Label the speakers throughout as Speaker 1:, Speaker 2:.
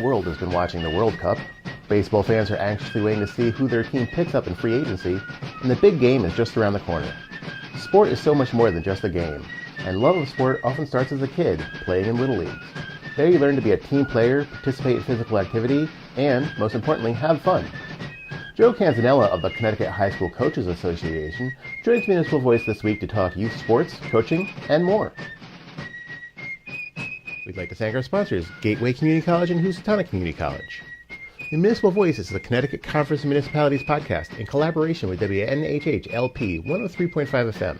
Speaker 1: world has been watching the World Cup. Baseball fans are anxiously waiting to see who their team picks up in free agency, and the big game is just around the corner. Sport is so much more than just a game, and love of sport often starts as a kid, playing in Little Leagues. There you learn to be a team player, participate in physical activity, and, most importantly, have fun. Joe Canzanella of the Connecticut High School Coaches Association joins Municipal Voice this week to talk youth sports, coaching, and more. We'd like to thank our sponsors, Gateway Community College and Housatonic Community College. The Municipal Voice is the Connecticut Conference of Municipalities podcast in collaboration with WNHH LP 103.5 FM.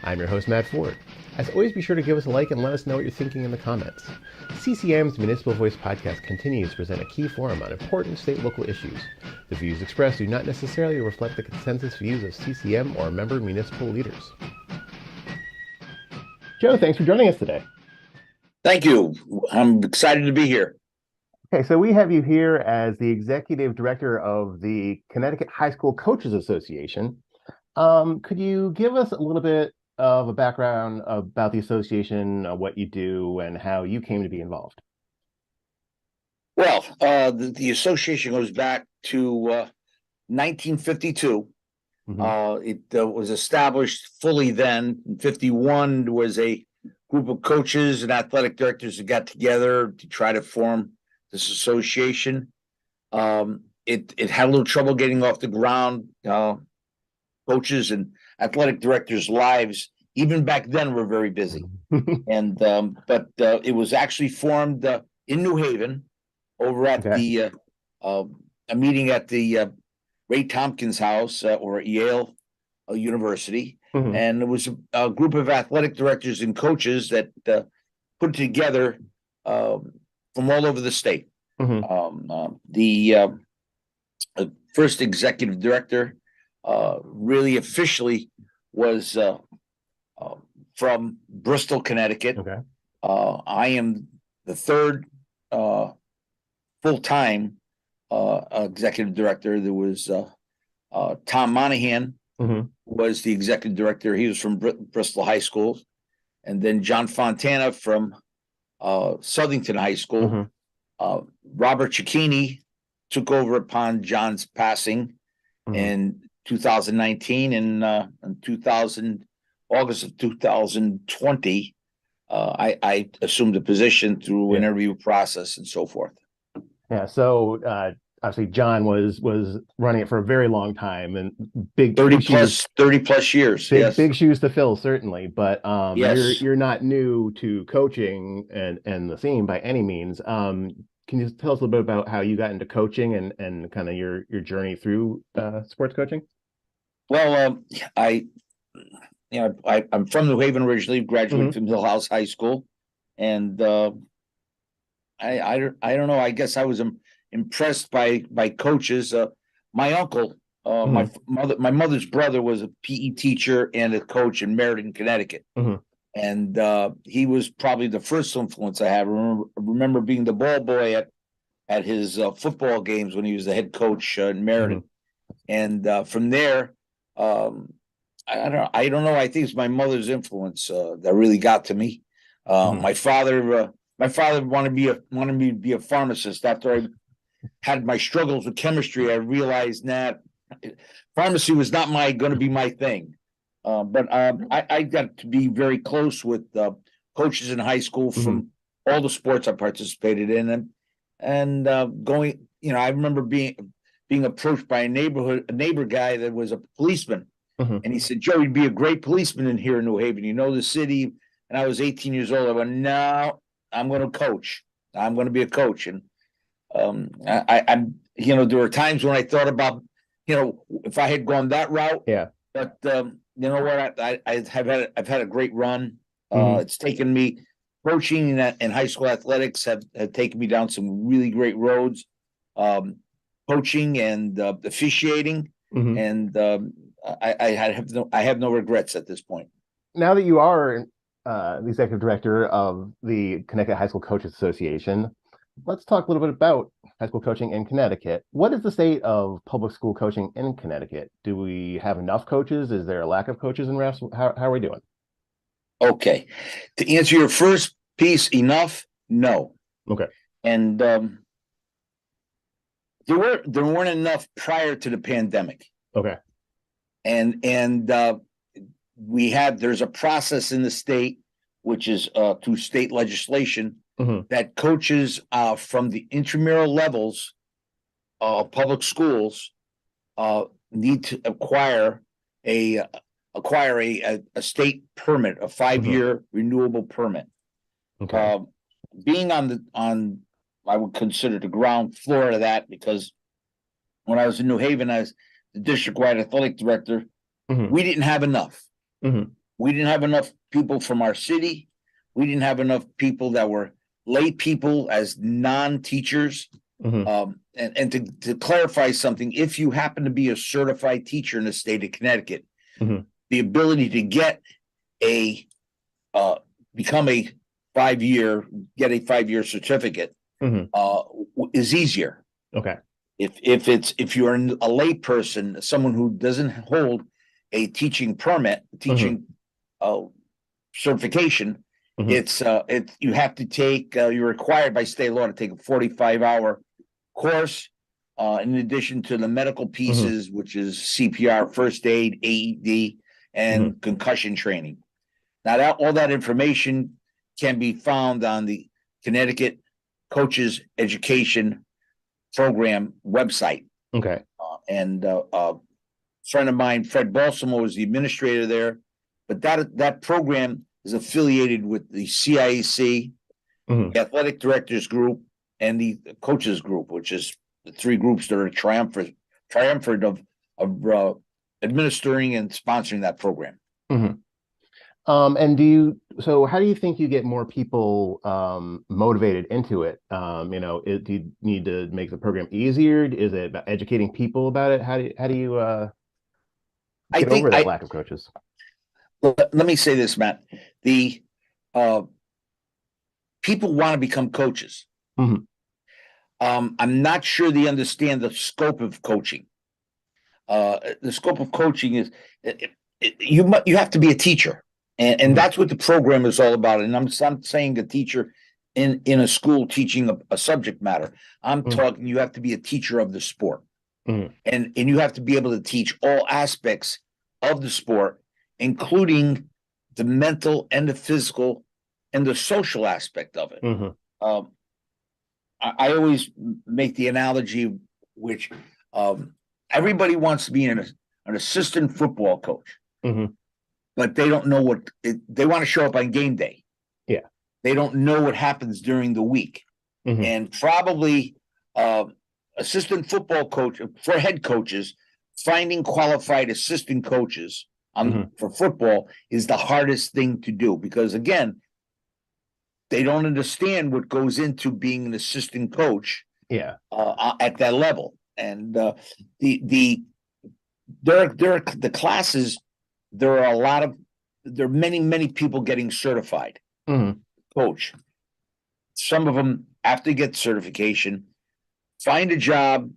Speaker 1: I'm your host, Matt Ford. As always, be sure to give us a like and let us know what you're thinking in the comments. CCM's Municipal Voice podcast continues to present a key forum on important state and local issues. The views expressed do not necessarily reflect the consensus views of CCM or member municipal leaders. Joe, thanks for joining us today.
Speaker 2: Thank you. I'm excited to be here.
Speaker 1: Okay, so we have you here as the executive director of the Connecticut High School Coaches Association. Could you give us a little bit of a background about the association, what you do, and how you came to be involved?
Speaker 2: Well, the association goes back to 1952. It was established fully then. In 51, there was a group of coaches and athletic directors that got together to try to form this association. It had a little trouble getting off the ground. Coaches and athletic directors' lives, even back then, were very busy. But it was actually formed in New Haven over at a meeting at the Ray Tompkins House or Yale University. And it was a group of athletic directors and coaches that put together from all over the state. The first executive director really officially was from Bristol, Connecticut. I am the third full-time executive director. There was Tom Monahan, was the executive director. He was from Bristol High School. And then John Fontana from Southington High School. Robert Cicchini took over upon John's passing in 2019, and in August of 2020, I assumed the position through an interview process and so forth.
Speaker 1: Yeah, so obviously John was running it for a very long time, and big
Speaker 2: 30 plus years.
Speaker 1: Big shoes to fill, certainly. But
Speaker 2: yes.
Speaker 1: you're not new to coaching and the theme by any means. Can you tell us a little bit about how you got into coaching and kind of your journey through sports coaching?
Speaker 2: Well, I'm from New Haven originally, graduated from Hill House High School, and I don't know. I guess I was impressed by coaches. My uncle, my mother's brother, was a PE teacher and a coach in Meriden, Connecticut, and he was probably the first influence I had. I remember being the ball boy at his football games when he was the head coach in Meriden, and from there, I don't know. I think it's my mother's influence that really got to me. My father wanted me to be a pharmacist. After I had my struggles with chemistry, I realized that pharmacy was not going to be my thing. But I got to be very close with coaches in high school from all the sports I participated in, and going. I remember being approached by a neighbor guy that was a policeman, and he said, "Joe, you'd be a great policeman in here in New Haven. You know the city." And I was 18 years old. I went, "No, I'm going to coach. I'm going to be a coach." And I'm there were times when I thought about, if I had gone that route.
Speaker 1: Yeah.
Speaker 2: But you know what? I've had a great run. It's taken me, coaching and high school athletics have taken me down some really great roads. Coaching and officiating, and I have no regrets at this point.
Speaker 1: Now that you are the executive director of the Connecticut High School Coaches Association, let's talk a little bit about high school coaching in Connecticut. What is the state of public school coaching in Connecticut? Do we have enough coaches? Is there a lack of coaches in refs? How are we doing?
Speaker 2: Okay. To answer your first piece, enough? No.
Speaker 1: Okay.
Speaker 2: And there weren't enough prior to the pandemic.
Speaker 1: Okay.
Speaker 2: And there's a process in the state, which is through state legislation, that coaches from the intramural levels of public schools need to acquire a state permit, a 5-year renewable permit.
Speaker 1: Okay.
Speaker 2: Being on I would consider the ground floor of that, because when I was in New Haven as the district-wide athletic director, we didn't have enough. We didn't have enough people from our city. We didn't have enough people that were lay people as non-teachers. And to clarify something, if you happen to be a certified teacher in the state of Connecticut, the ability to get become a 5-year certificate is easier.
Speaker 1: Okay.
Speaker 2: If you're a lay person, someone who doesn't hold a teaching permit, certification, you have to take, you're required by state law to take a 45-hour course, in addition to the medical pieces, which is CPR, first aid, AED, and concussion training. Now, all that information can be found on the Connecticut Coaches Education Program website.
Speaker 1: Okay.
Speaker 2: And a friend of mine, Fred Balsamo, is the administrator there, but that program is affiliated with the CIAC, the Athletic Directors Group, and the Coaches Group, which is the three groups that are triumphant of administering and sponsoring that program.
Speaker 1: And how do you think you get more people motivated into it? Do you need to make the program easier? Is it about educating people about it? How do you get over that lack of coaches?
Speaker 2: Let me say this, Matt. The people want to become coaches. I'm not sure they understand the scope of coaching. The scope of coaching is you have to be a teacher. And that's what the program is all about. And I'm saying a teacher in a school teaching a subject matter. I'm talking you have to be a teacher of the sport. And you have to be able to teach all aspects of the sport, including the mental and the physical and the social aspect of it. I always make the analogy, which everybody wants to be an assistant football coach. But they don't know they want to show up on game day.
Speaker 1: Yeah.
Speaker 2: They don't know what happens during the week. And probably assistant football coach for head coaches, finding qualified assistant coaches for football is the hardest thing to do, because again, they don't understand what goes into being an assistant coach at that level. And the classes, there are many people getting certified coach. Some of them, after they get certification, find a job.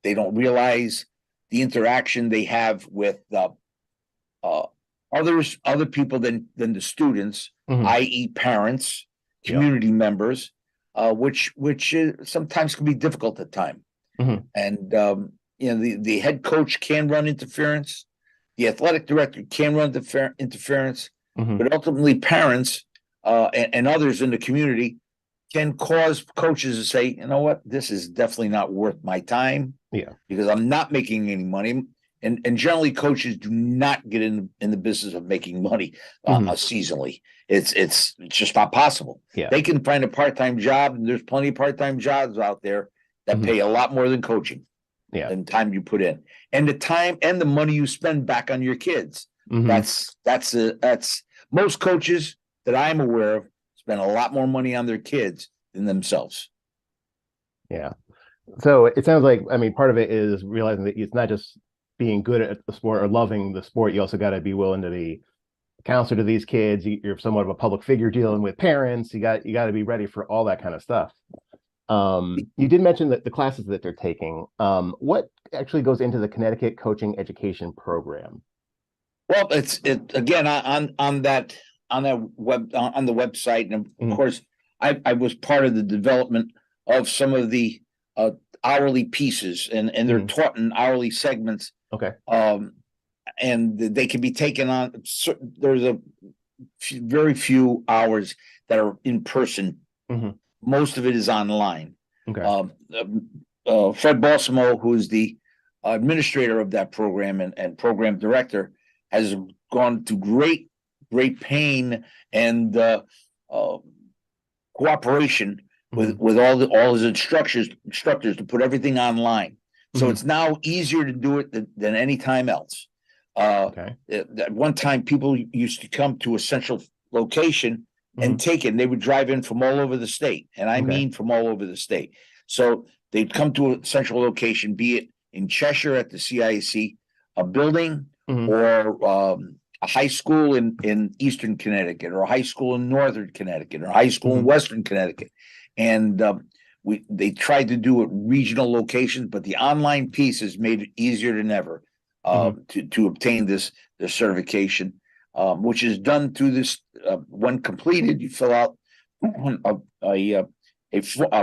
Speaker 2: They don't realize the interaction they have with other people than the students, i.e. parents, community members, which sometimes can be difficult at times. And the head coach can run interference. The athletic director can run interference, but ultimately parents and others in the community can cause coaches to say, you know what, this is definitely not worth my time. Yeah, because I'm not making any money. And generally, coaches do not get in the business of making money seasonally. It's just not possible. Yeah. They can find a part-time job, and there's plenty of part-time jobs out there that pay a lot more than coaching. Yeah, and time you put in, and the time and the money you spend back on your kids. That's most coaches that I'm aware of spend a lot more money on their kids than themselves.
Speaker 1: Yeah. So it sounds like, I mean, part of it is realizing that it's not just being good at the sport or loving the sport. You also got to be willing to be a counselor to these kids. You're somewhat of a public figure dealing with parents. You got to be ready for all that kind of stuff. You did mention that the classes that they're taking. What actually goes into the Connecticut Coaching Education Program?
Speaker 2: Well, it again on the website, and of course, I was part of the development of some of the hourly pieces, and they're taught in hourly segments.
Speaker 1: Okay.
Speaker 2: And they can be taken on. There's very few hours that are in person. Most of it is online.
Speaker 1: Okay.
Speaker 2: Fred Balsamo, who's the administrator of that program and program director, has gone to great pain and cooperation with all his instructors to put everything online. So it's now easier to do it than any time else.
Speaker 1: Okay.
Speaker 2: At one time, people used to come to a central location and take it, and they would drive in from all over the state, and I mean from all over the state. So they'd come to a central location, be it in Cheshire at the CIAC, a building, or a high school in Eastern Connecticut, or a high school in Northern Connecticut, or a high school in Western Connecticut. And they tried to do it regional locations, but the online piece has made it easier than ever to obtain this certification, which is done through this. When completed, you fill out a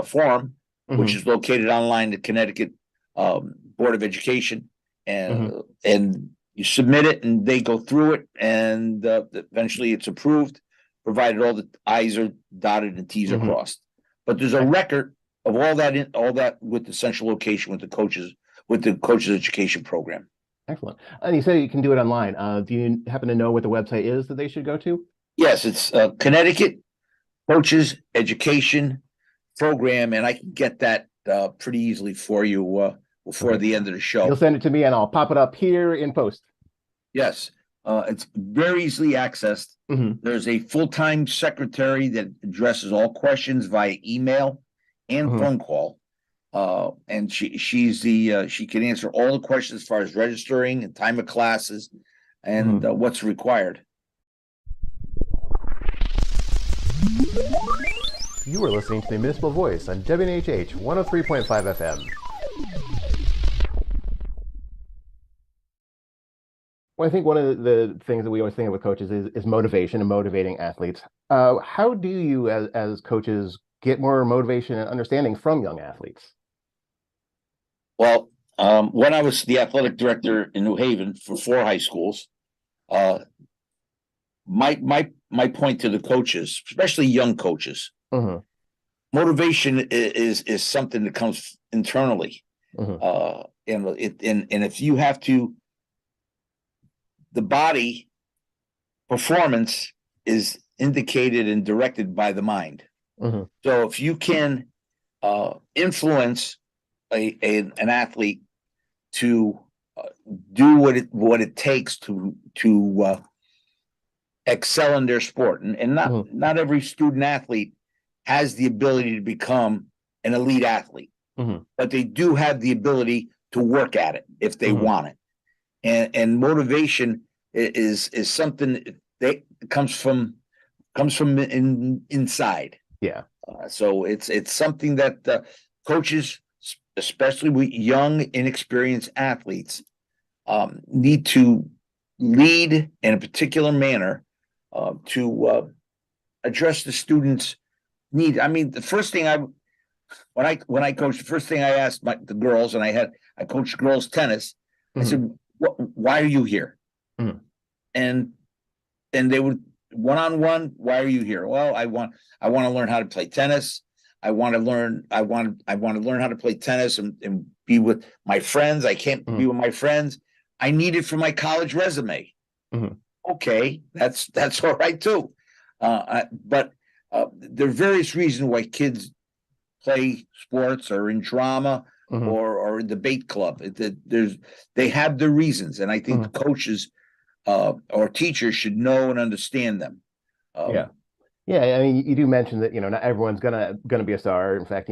Speaker 2: form, which is located online at Connecticut Board of Education, and you submit it, and they go through it, and eventually it's approved, provided all the I's are dotted and T's are crossed. But there's a record of all that with the central location with the coaches education program.
Speaker 1: Excellent. And you say you can do it online. Do you happen to know what the website is that they should go to?
Speaker 2: Yes, it's Connecticut Coaches Education Program, and I can get that pretty easily for you before the end of the show.
Speaker 1: You'll send it to me, and I'll pop it up here in post.
Speaker 2: Yes, it's very easily accessed. There's a full-time secretary that addresses all questions via email and phone call. And she can answer all the questions as far as registering and time of classes and what's required.
Speaker 1: You are listening to the Municipal Voice on WNHH 103.5 FM. Well, I think one of the things that we always think of with coaches is motivation and motivating athletes. How do you, as coaches, get more motivation and understanding from young athletes?
Speaker 2: Well, when I was the athletic director in New Haven for 4 high schools, my point to the coaches, especially young coaches, motivation is something that comes internally, and if you have to, the body performance is indicated and directed by the mind. So if you can influence an athlete to do what it takes to excel in their sport, and not every student athlete has the ability to become an elite athlete, but they do have the ability to work at it if they want it, and motivation is something that comes from inside. So it's something that coaches, especially with young, inexperienced athletes, need to lead in a particular manner to address the students' need. I mean, the first thing when I coached, the first thing I asked the girls, and I coached girls tennis. I said, "Why are you here?" And they would one-on-one. Why are you here? Well, I want to learn how to play tennis. I want to learn how to play tennis and be with my friends. I can't be with my friends. I need it for my college resume. Okay, that's all right too. But there are various reasons why kids play sports or in drama or in debate club. They have their reasons, and I think the coaches or teachers should know and understand them.
Speaker 1: Yeah. I mean, you do mention that not everyone's gonna be a star. In fact,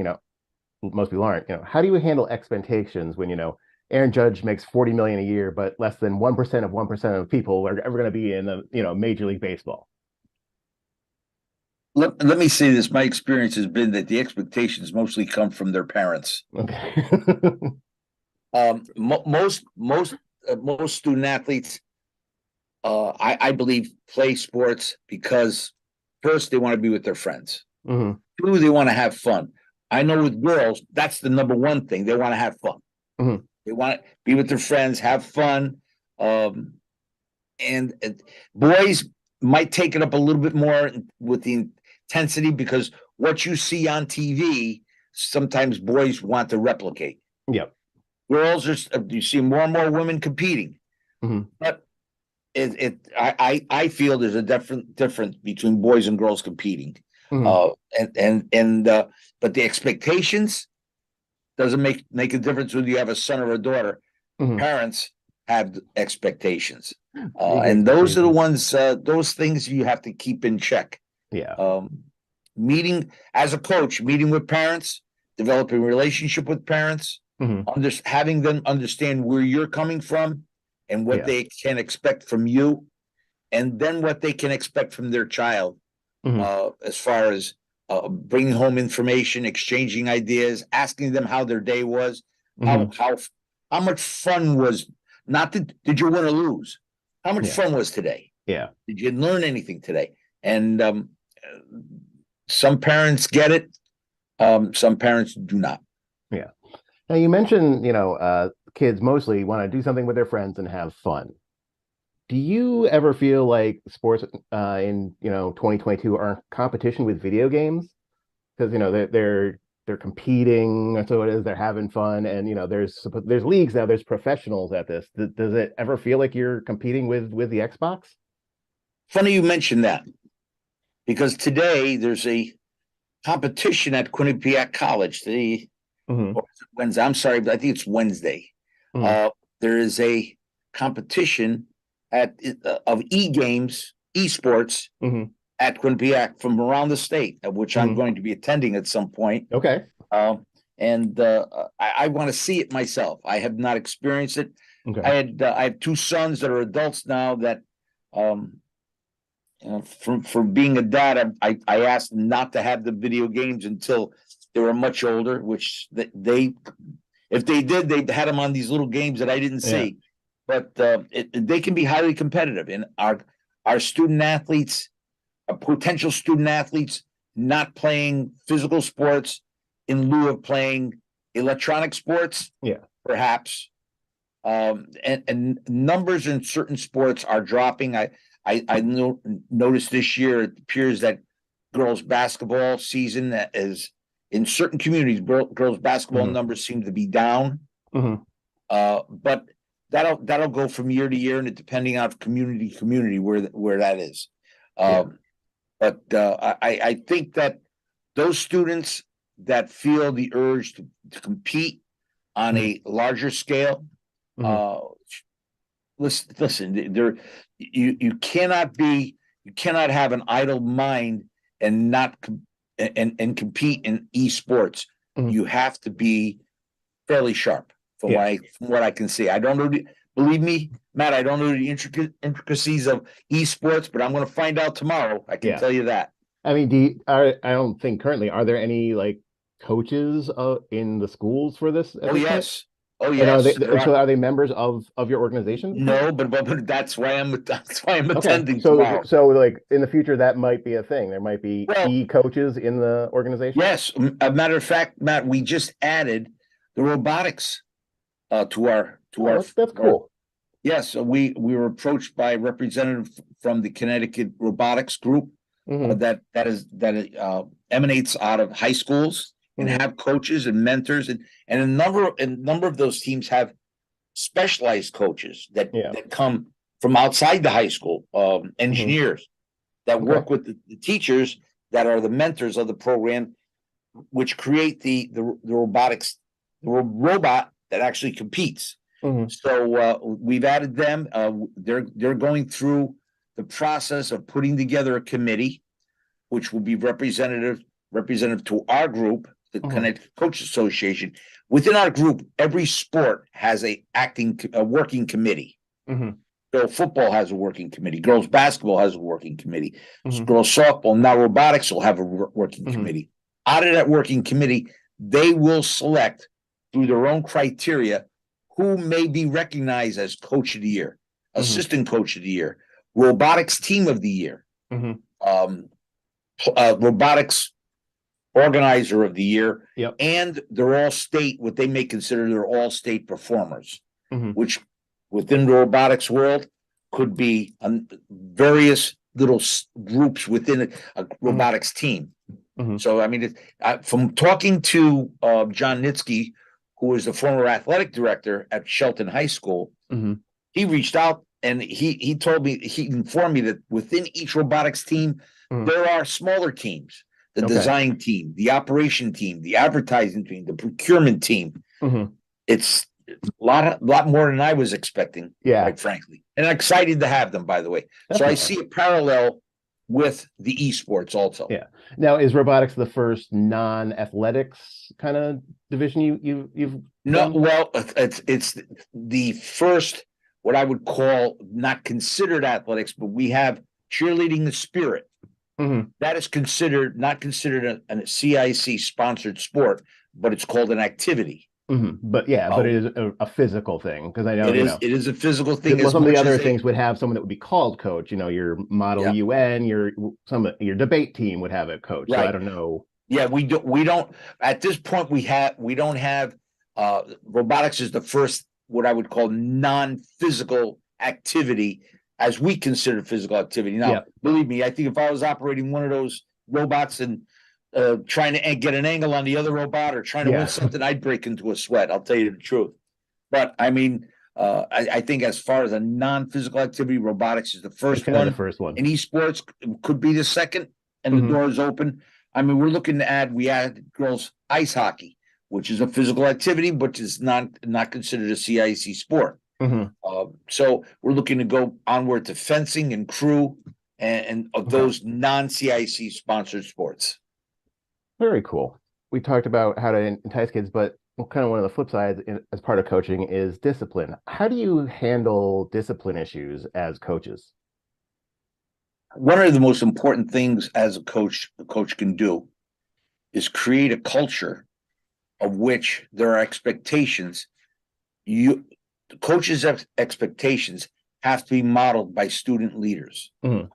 Speaker 1: most people aren't. How do you handle expectations when Aaron Judge makes $40 million a year, but less than 1% of 1% of people are ever going to be in the Major League Baseball?
Speaker 2: Let me say this: my experience has been that the expectations mostly come from their parents.
Speaker 1: Okay.
Speaker 2: Most student athletes, I believe, play sports because first they want to be with their friends. 2, they want to have fun. I know with girls, that's the number one thing. They want to have fun.
Speaker 1: Mhm.
Speaker 2: They want to be with their friends, have fun. And boys might take it up a little bit more with the intensity because what you see on TV, sometimes boys want to replicate.
Speaker 1: Yep.
Speaker 2: Girls you see more and more women competing,
Speaker 1: Mhm.
Speaker 2: but I feel there's a difference between boys and girls competing.
Speaker 1: Mhm.
Speaker 2: But the expectations doesn't make a difference whether you have a son or a daughter.
Speaker 1: Mhm.
Speaker 2: Parents have expectations,
Speaker 1: Big
Speaker 2: and those are the
Speaker 1: expectations.
Speaker 2: ones. Those things you have to keep in check.
Speaker 1: Yeah.
Speaker 2: Meeting as a coach, meeting with parents, developing a relationship with parents,
Speaker 1: Mhm.
Speaker 2: having them understand where you're coming from and what
Speaker 1: Yeah.
Speaker 2: they can expect from you, and then what they can expect from their child,
Speaker 1: Mhm.
Speaker 2: as far as bringing home information, exchanging ideas, asking them how their day was, how
Speaker 1: Mhm.
Speaker 2: how how much fun was. Not that did you win or lose? How much
Speaker 1: Yeah.
Speaker 2: fun was today?
Speaker 1: Yeah.
Speaker 2: Did you learn anything today? And some parents get it, some parents do not.
Speaker 1: Yeah. Now you mentioned, kids mostly want to do something with their friends and have fun. Do you ever feel like sports in 2022 are in competition with video games? Because they're competing, that's what it is. They're having fun, and there's leagues now. There's professionals at this. Does it ever feel like you're competing with the Xbox?
Speaker 2: Funny you mentioned that because today there's a competition at Quinnipiac College.
Speaker 1: Hmm.
Speaker 2: Or is it Wednesday? I'm sorry, but I think it's Wednesday.
Speaker 1: Hmm.
Speaker 2: There is a competition of e-games, esports
Speaker 1: Hmm.
Speaker 2: at Quinnipiac from around the state, of which I'm
Speaker 1: Hmm.
Speaker 2: going to be attending at some point.
Speaker 1: Okay.
Speaker 2: And I want to see it myself. I have not experienced it.
Speaker 1: Okay.
Speaker 2: I have two sons that are adults now that um, for being a dad, I asked them not to have the video games until they were much older, which they if they did, they had them on these little games that I didn't
Speaker 1: Yeah.
Speaker 2: see. But they can be highly competitive, and our student athletes, potential student athletes, not playing physical sports in lieu of playing electronic sports,
Speaker 1: Yeah.
Speaker 2: perhaps. And numbers in certain sports are dropping. I noticed this year it appears that girls basketball season is in certain communities. Girls basketball
Speaker 1: Hmm.
Speaker 2: numbers seem to be down.
Speaker 1: Hmm.
Speaker 2: But that'll go from year to year, and depending on community to community where that is.
Speaker 1: Yeah.
Speaker 2: But I think that those students that feel the urge to compete on
Speaker 1: Hmm.
Speaker 2: a larger scale,
Speaker 1: Hmm.
Speaker 2: uh, listen, there you cannot have an idle mind and not and compete in esports.
Speaker 1: Hmm.
Speaker 2: You have to be fairly sharp
Speaker 1: Yeah.
Speaker 2: from what I can see. I don't know. Believe me, Matt, I don't know the intricacies of esports, but I'm going to find out tomorrow. I can
Speaker 1: Yeah.
Speaker 2: tell you that.
Speaker 1: I mean, I don't think currently are there any like coaches in the schools for this at
Speaker 2: Oh
Speaker 1: this point?
Speaker 2: yes, oh
Speaker 1: And
Speaker 2: yes, there
Speaker 1: so
Speaker 2: are.
Speaker 1: are they members of your organization at this point?
Speaker 2: No, but that's why I'm
Speaker 1: Okay.
Speaker 2: attending
Speaker 1: So
Speaker 2: tomorrow.
Speaker 1: so like in the future that might be a thing. There might be
Speaker 2: Well,
Speaker 1: coaches in the organization.
Speaker 2: yes, a matter of fact, Matt, we just added the robotics to
Speaker 1: Oh, that's
Speaker 2: our
Speaker 1: cool.
Speaker 2: yes. We were approached by a representative from the Connecticut Robotics Group
Speaker 1: Hmm.
Speaker 2: that emanates out of high schools and
Speaker 1: Hmm.
Speaker 2: have coaches and mentors and a number of those teams have specialized coaches
Speaker 1: Yeah.
Speaker 2: that come from outside the high school,
Speaker 1: Hmm.
Speaker 2: engineers that
Speaker 1: Okay.
Speaker 2: work with the teachers that are the mentors of the program, which create the robotics, the robot that actually competes.
Speaker 1: Hmm.
Speaker 2: So we've added them. They're going through the process of putting together a committee, which will be representative to our group, the
Speaker 1: Hmm.
Speaker 2: Connecticut Coach Association. Within our group, every sport has a working committee.
Speaker 1: Hmm.
Speaker 2: Girls football has a working committee. Girls basketball has a working committee.
Speaker 1: Hmm.
Speaker 2: Girls softball, now robotics will have a working
Speaker 1: Hmm.
Speaker 2: committee. Out of that working committee, they will select through their own criteria who may be recognized as coach of the year,
Speaker 1: Hmm.
Speaker 2: assistant coach of the year, robotics team of the year,
Speaker 1: Hmm.
Speaker 2: robotics organizer of the year,
Speaker 1: Yep.
Speaker 2: and they're all state, what they may consider their all state performers,
Speaker 1: Mhm.
Speaker 2: which within the robotics world could be various little groups within a robotics team.
Speaker 1: Mhm.
Speaker 2: So, I mean, from talking to John Nitsky, who was the former athletic director at Shelton High School,
Speaker 1: Mhm.
Speaker 2: he reached out and he told me, he informed me that within each robotics team,
Speaker 1: Mhm.
Speaker 2: there are smaller teams, the
Speaker 1: Okay.
Speaker 2: design team, the operation team, the advertising team, the procurement team.
Speaker 1: Mhm.
Speaker 2: It's a lot more than I was expecting,
Speaker 1: Yeah.
Speaker 2: quite frankly. And I'm excited to have them, by the way. So I see a parallel with the esports also.
Speaker 1: Yeah. Now, is robotics the first non-athletics kind of division you've
Speaker 2: No,
Speaker 1: done?
Speaker 2: well, it's the first, what I would call not considered athletics, but we have cheerleading the spirit.
Speaker 1: Mhm.
Speaker 2: That is not considered a CIC sponsored sport, but it's called an activity.
Speaker 1: Mhm. But yeah, but it is a physical thing, because I know,
Speaker 2: it is a physical thing.
Speaker 1: well,
Speaker 2: As
Speaker 1: some of the
Speaker 2: much
Speaker 1: other
Speaker 2: as
Speaker 1: things would have someone that would be called coach. Your model
Speaker 2: Yeah.
Speaker 1: UN, your debate team would have a coach. So I
Speaker 2: Right.
Speaker 1: don't know.
Speaker 2: Yeah, we don't at this point we don't have robotics is the first, what I would call non-physical activity, as we consider physical activity. Now,
Speaker 1: Yeah.
Speaker 2: believe me, I think if I was operating one of those robots and trying to get an angle on the other robot or trying to
Speaker 1: Yeah.
Speaker 2: win something, I'd break into a sweat. I'll tell you the truth. But I mean, I think as far as a non-physical activity, robotics is the first
Speaker 1: It's kind of
Speaker 2: one.
Speaker 1: the first one.
Speaker 2: And esports could be the second, and the
Speaker 1: Mhm.
Speaker 2: door is open. I mean, we're looking to we added girls ice hockey, which is a physical activity, but is not considered a CIC sport.
Speaker 1: Mhm.
Speaker 2: So we're looking to go onward to fencing and crew and of those non-CIC sponsored sports.
Speaker 1: Very cool. We talked about how to entice kids, but kind of one of the flip sides as part of coaching is discipline. How do you handle discipline issues as coaches?
Speaker 2: One of the most important things as a coach can do is create a culture of which there are expectations. The coaches' expectations have to be modeled by student leaders.
Speaker 1: Mhm.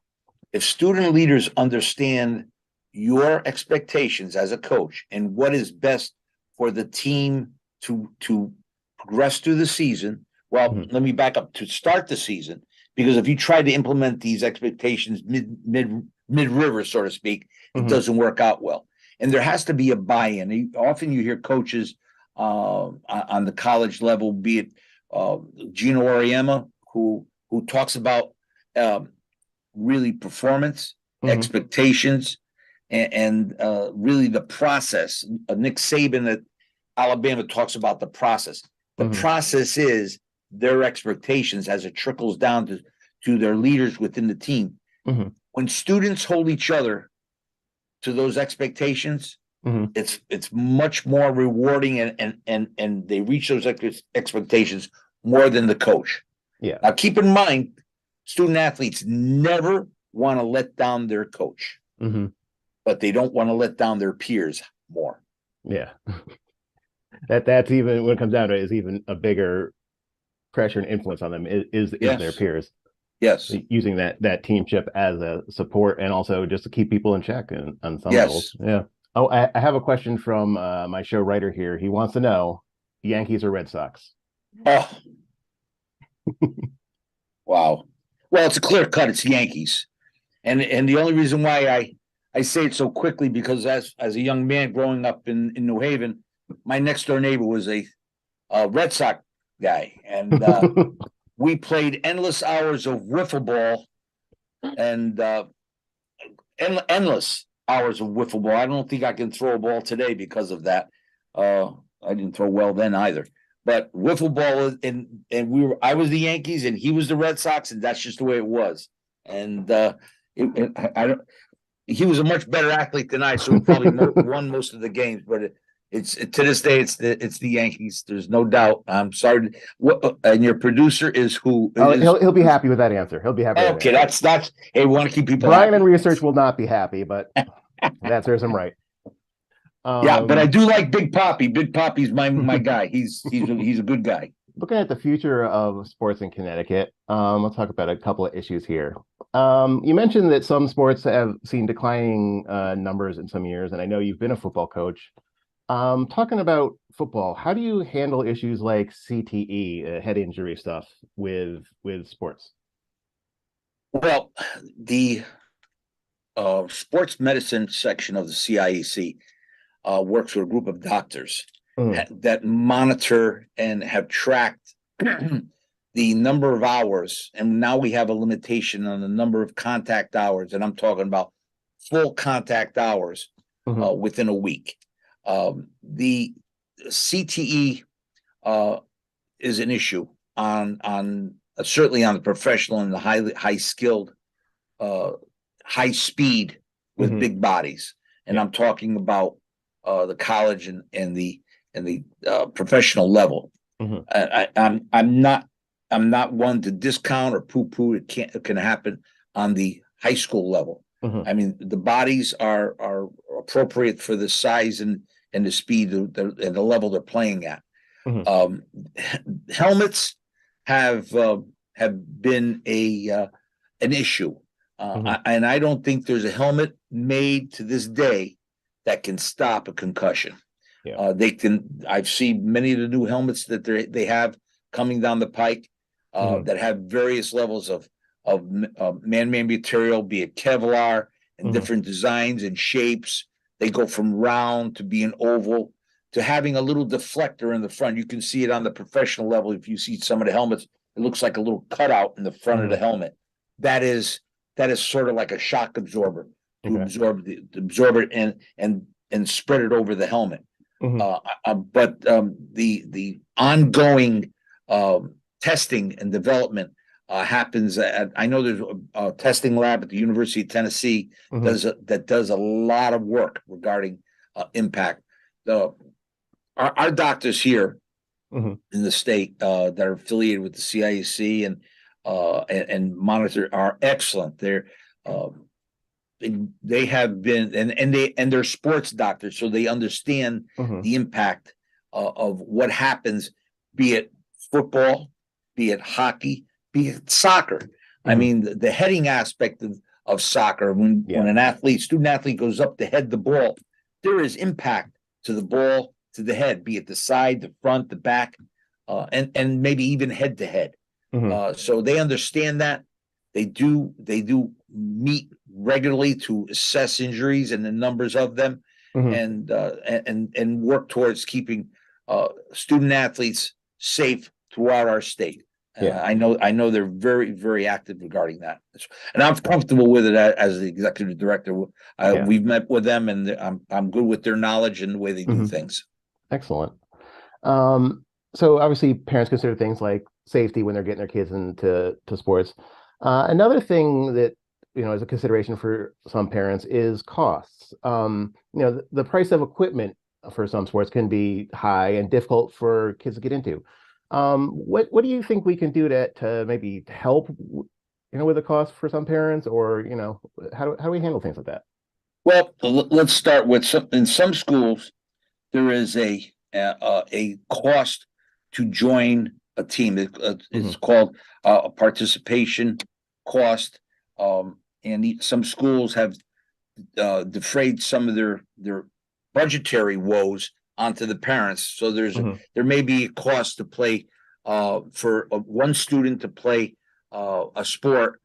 Speaker 2: If student leaders understand your expectations as a coach and what is best for the team to progress through the season, well, let me back up, to start the season, because if you try to implement these expectations mid river, so to speak, it doesn't work out well. And there has to be a buy-in. Often you hear coaches on the college level, be it Gino Auriemma, who talks about really performance, expectations, and really the process. Nick Saban at Alabama talks about the process. The process is their expectations as it trickles down to their leaders within the team. When students hold each other to those expectations, it's much more rewarding, and they reach those expectations more than the coach.
Speaker 1: Yeah.
Speaker 2: Now, keep in mind, student athletes never want to let down their coach, but they don't want to let down their peers more.
Speaker 1: Yeah. That's even, when it comes down to it, is even a bigger pressure and influence on them is their peers.
Speaker 2: Yes.
Speaker 1: Using that teamship as a support, and also just to keep people in check on some
Speaker 2: Yes.
Speaker 1: levels. Yeah. Oh, I have a question from my show writer here. He wants to know, Yankees or Red Sox?
Speaker 2: Oh. Wow. Well, it's a clear cut. It's Yankees. And the only reason why I say it so quickly, because as a young man growing up in New Haven, my next door neighbor was a Red Sox guy. And we played endless hours of wiffle ball and endless hours of wiffle ball. I don't think I can throw a ball today because of that. I didn't throw well then either. But wiffle ball, and I was the Yankees and he was the Red Sox, and that's just the way it was. And he was a much better athlete than I, so he probably won most of the games. But to this day, it's the Yankees. There's no doubt. I'm sorry. And your producer is who?
Speaker 1: He'll be happy with that answer. He'll be happy.
Speaker 2: Okay, that's. Hey, we want to keep people.
Speaker 1: Brian
Speaker 2: happy.
Speaker 1: and research will not be happy, but that serves him right.
Speaker 2: Yeah, but I do like Big Poppy. Big Poppy's my guy. He's a good guy.
Speaker 1: Looking at the future of sports in Connecticut, let's talk about a couple of issues here. You mentioned that some sports have seen declining numbers in some years, and I know you've been a football coach. Talking about football, how do you handle issues like CTE, head injury stuff with sports?
Speaker 2: Well, the sports medicine section of the CIEC works with a group of doctors
Speaker 1: Mhm,
Speaker 2: that monitor and have tracked the number of hours. And now we have a limitation on the number of contact hours. And I'm talking about full contact hours
Speaker 1: mhm,
Speaker 2: within a week. The CTE is an issue on certainly on the professional and the high skilled uh, high speed with
Speaker 1: mhm.
Speaker 2: big bodies, and
Speaker 1: Yeah.
Speaker 2: I'm talking about the college and the professional level.
Speaker 1: Mhm,
Speaker 2: I'm not one to discount or poo poo. It can happen on the high school level.
Speaker 1: mhm,
Speaker 2: I mean, the bodies are appropriate for the size and the speed and the level they're playing at.
Speaker 1: mhm,
Speaker 2: Um, Helmets have been an issue,
Speaker 1: mhm.
Speaker 2: and I don't think there's a helmet made to this day that can stop a concussion.
Speaker 1: Yeah.
Speaker 2: They can. I've seen many of the new helmets that they have coming down the pike
Speaker 1: Mhm,
Speaker 2: that have various levels of man-made material, be it Kevlar and
Speaker 1: mhm,
Speaker 2: different designs and shapes. They go from round to being oval to having a little deflector in the front. You can see it on the professional level. If you see some of the helmets, it looks like a little cutout in the front of the
Speaker 1: mhm.
Speaker 2: helmet. That is that is sort of like a shock absorber to
Speaker 1: Okay.
Speaker 2: absorb it and spread it over the helmet.
Speaker 1: Mhm,
Speaker 2: But the ongoing testing and development happens at. I know there's a testing lab at the University of Tennessee
Speaker 1: mhm,
Speaker 2: that does a lot of work regarding impact. The our doctors here
Speaker 1: mhm,
Speaker 2: in the state that are affiliated with the CIAC and monitor are excellent. Um, they have been and they're sports doctors, so they understand
Speaker 1: mhm,
Speaker 2: the impact of what happens, be it football, be it hockey, be it soccer. I
Speaker 1: mhm.
Speaker 2: mean, the heading aspect of soccer, when
Speaker 1: Yeah.
Speaker 2: an student athlete goes up to head the ball, there is impact to the ball, to the head, be it the side, the front, the back, and maybe even head to head.
Speaker 1: Mhm,
Speaker 2: So they understand that. They do meet regularly to assess injuries and the numbers of them,
Speaker 1: mhm.
Speaker 2: and work towards keeping student athletes safe throughout our state.
Speaker 1: Yeah.
Speaker 2: I know they're very active regarding that, and I'm comfortable with it as the executive director.
Speaker 1: Yeah.
Speaker 2: We've met with them, and I'm good with their knowledge and the way they do
Speaker 1: Mhm.
Speaker 2: things.
Speaker 1: Excellent. Um, so obviously parents consider things like safety when they're getting their kids into sports. Another thing that is a consideration for some parents is costs. The price of equipment for some sports can be high and difficult for kids to get into. What do you think we can do to maybe help with the cost for some parents, or how do we handle things like that?
Speaker 2: Well, let's start with in some schools there is a cost to join a team. It's
Speaker 1: Hmm.
Speaker 2: called a participation cost, and some schools have defrayed some of their budgetary woes onto the parents. So
Speaker 1: Hmm.
Speaker 2: there may be a cost to play for one student to play a sport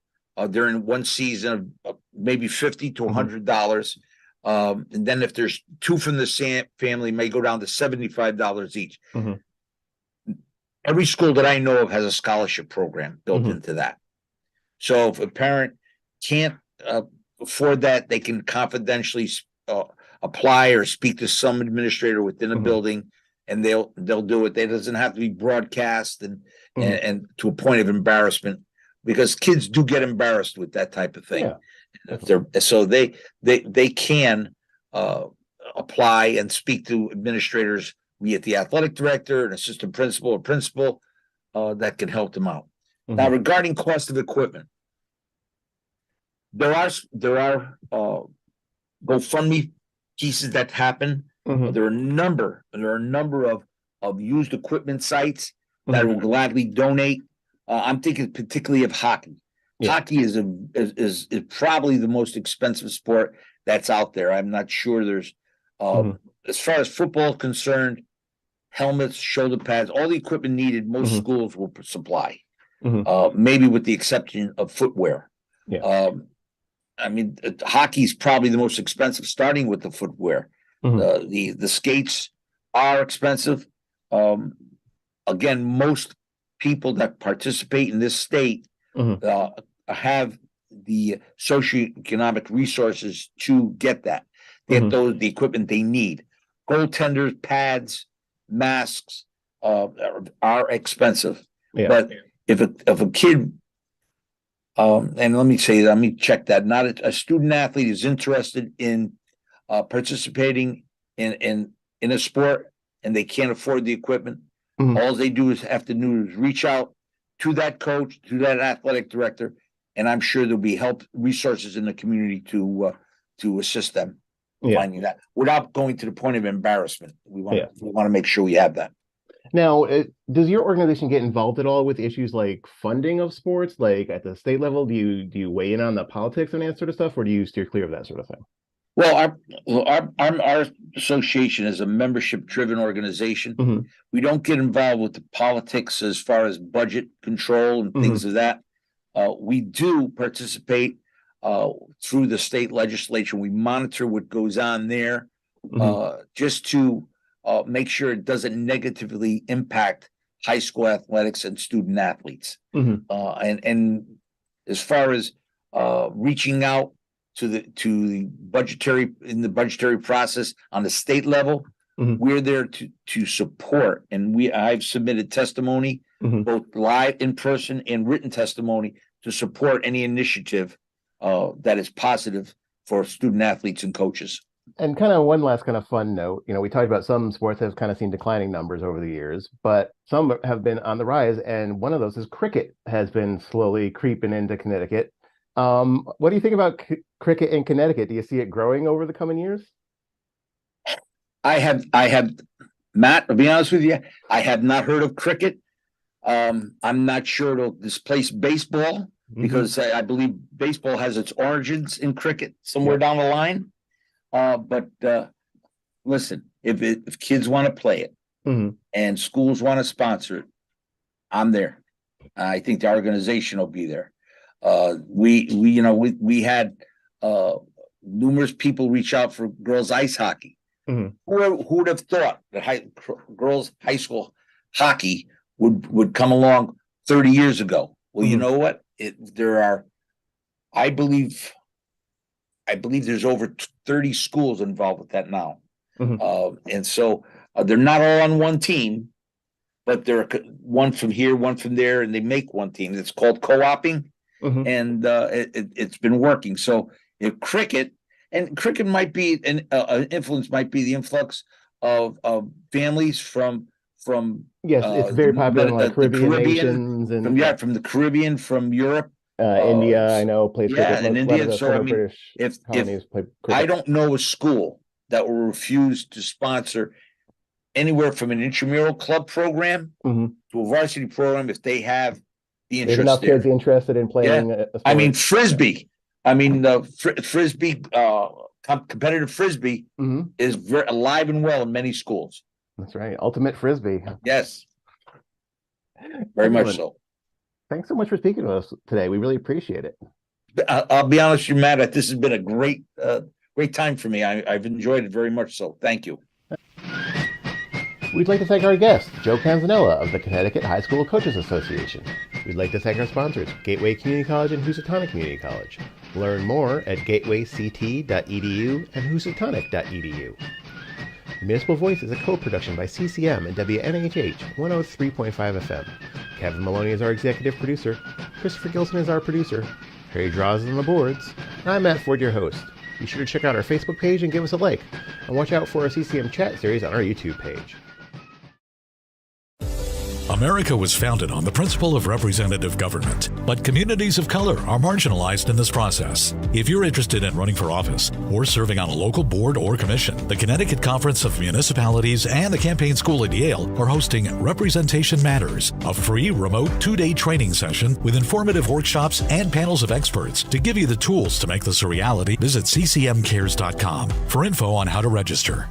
Speaker 2: during one season of maybe 50 to
Speaker 1: Hmm.
Speaker 2: $100. And then if there's two from the family, may go down to $75 each.
Speaker 1: Hmm.
Speaker 2: Every school that I know of has a scholarship program built
Speaker 1: Hmm.
Speaker 2: into that. So if a parent can't afford that, they can confidentially uh, apply or speak to some administrator within a
Speaker 1: Hmm.
Speaker 2: building, and they'll do it. It doesn't have to be broadcast
Speaker 1: Hmm.
Speaker 2: and to a point of embarrassment, because kids do get embarrassed with that type of thing.
Speaker 1: Yeah,
Speaker 2: If
Speaker 1: definitely.
Speaker 2: they're so they can uh, apply and speak to administrators, be it the athletic director, an assistant principal, or principal, that can help them out. Now,
Speaker 1: Hmm.
Speaker 2: regarding cost of equipment, there are GoFundMe pieces that happen.
Speaker 1: Hmm.
Speaker 2: There are a number of used equipment sites that
Speaker 1: Hmm.
Speaker 2: will gladly donate. I'm thinking particularly of hockey.
Speaker 1: Yeah.
Speaker 2: Hockey is probably the most expensive sport that's out there. I'm not sure there's as far as football is concerned, helmets, shoulder pads, all the equipment needed, most schools will supply. Maybe with the exception of footwear.
Speaker 1: Yeah.
Speaker 2: I mean, hockey's probably the most expensive, starting with the footwear. The skates are expensive. Again, most people that participate in this state have the socioeconomic resources to get that, get the equipment they need. Goaltenders, pads, masks are expensive.
Speaker 1: Yeah.
Speaker 2: But if a kid, and let me check that. Not a student athlete is interested in participating in a sport, and they can't afford the equipment. All they have to do is reach out to that coach, to that athletic director, and I'm sure there'll be resources in the community to assist them finding that without going to the point of embarrassment. We want to make sure we have that.
Speaker 1: Now, does your organization get involved at all with issues like funding of sports, like at the state level? Do you weigh in on the politics and that sort of stuff, or do you steer clear of that sort of thing?
Speaker 2: Well, our association is a membership-driven organization. We don't get involved with the politics as far as budget control and things of that. We do participate through the state legislature. We monitor what goes on there just to make sure it doesn't negatively impact high school athletics and student athletes. And as far as reaching out to the budgetary process on the state level, we're there to support. And I've submitted testimony, both live in person and written testimony, to support any initiative that is positive for student athletes and coaches.
Speaker 1: And kind of one last kind of fun note, we talked about some sports have kind of seen declining numbers over the years, but some have been on the rise. And one of those is cricket has been slowly creeping into Connecticut. What do you think about cricket in Connecticut? Do you see it growing over the coming years?
Speaker 2: I have, Matt, to be honest with you, I have not heard of cricket. I'm not sure it'll displace baseball because I believe baseball has its origins in cricket somewhere down the line. But listen, if kids want to play it and schools want to sponsor it, I'm there. I think the organization will be there. We had numerous people reach out for girls ice hockey. Who would have thought that girls high school hockey would come along 30 years ago? Well, you know what? I believe there's over 30 schools involved with that now. And so they're not all on one team, but they're one from here, one from there, and they make one team. It's called co-oping, and it's been working. So if cricket might be an influence, might be the influx of families from
Speaker 1: it's very popular in like Caribbean nations and
Speaker 2: from the Caribbean, from Europe.
Speaker 1: India, I know, plays cricket.
Speaker 2: In India. So I mean,
Speaker 1: British
Speaker 2: if
Speaker 1: play
Speaker 2: I don't know a school that will refuse to sponsor anywhere from an intramural club program to a varsity program if they have the interest.
Speaker 1: There's enough kids interested in playing. A sport.
Speaker 2: I mean, frisbee. Frisbee, competitive frisbee is very alive and well in many schools.
Speaker 1: That's right. Ultimate frisbee.
Speaker 2: Yes. Very much so.
Speaker 1: Thanks so much for speaking to us today. We really appreciate it.
Speaker 2: I'll be honest with you, Matt. This has been a great time for me. I've enjoyed it very much. So thank you.
Speaker 1: We'd like to thank our guest, Joe Canzanella of the Connecticut High School Coaches Association. We'd like to thank our sponsors, Gateway Community College and Housatonic Community College. Learn more at gatewayct.edu and housatonic.edu. Municipal Voice is a co-production by CCM and WNHH 103.5 FM. Kevin Maloney is our executive producer. Christopher Gilson is our producer. Harry Draws on the boards. And I'm Matt Ford, your host. Be sure to check out our Facebook page and give us a like. And watch out for our CCM chat series on our YouTube page.
Speaker 3: America was founded on the principle of representative government, but communities of color are marginalized in this process. If you're interested in running for office or serving on a local board or commission, the Connecticut Conference of Municipalities and the Campaign School at Yale are hosting Representation Matters, a free remote 2-day training session with informative workshops and panels of experts to give you the tools to make this a reality. Visit ccmcares.com for info on how to register.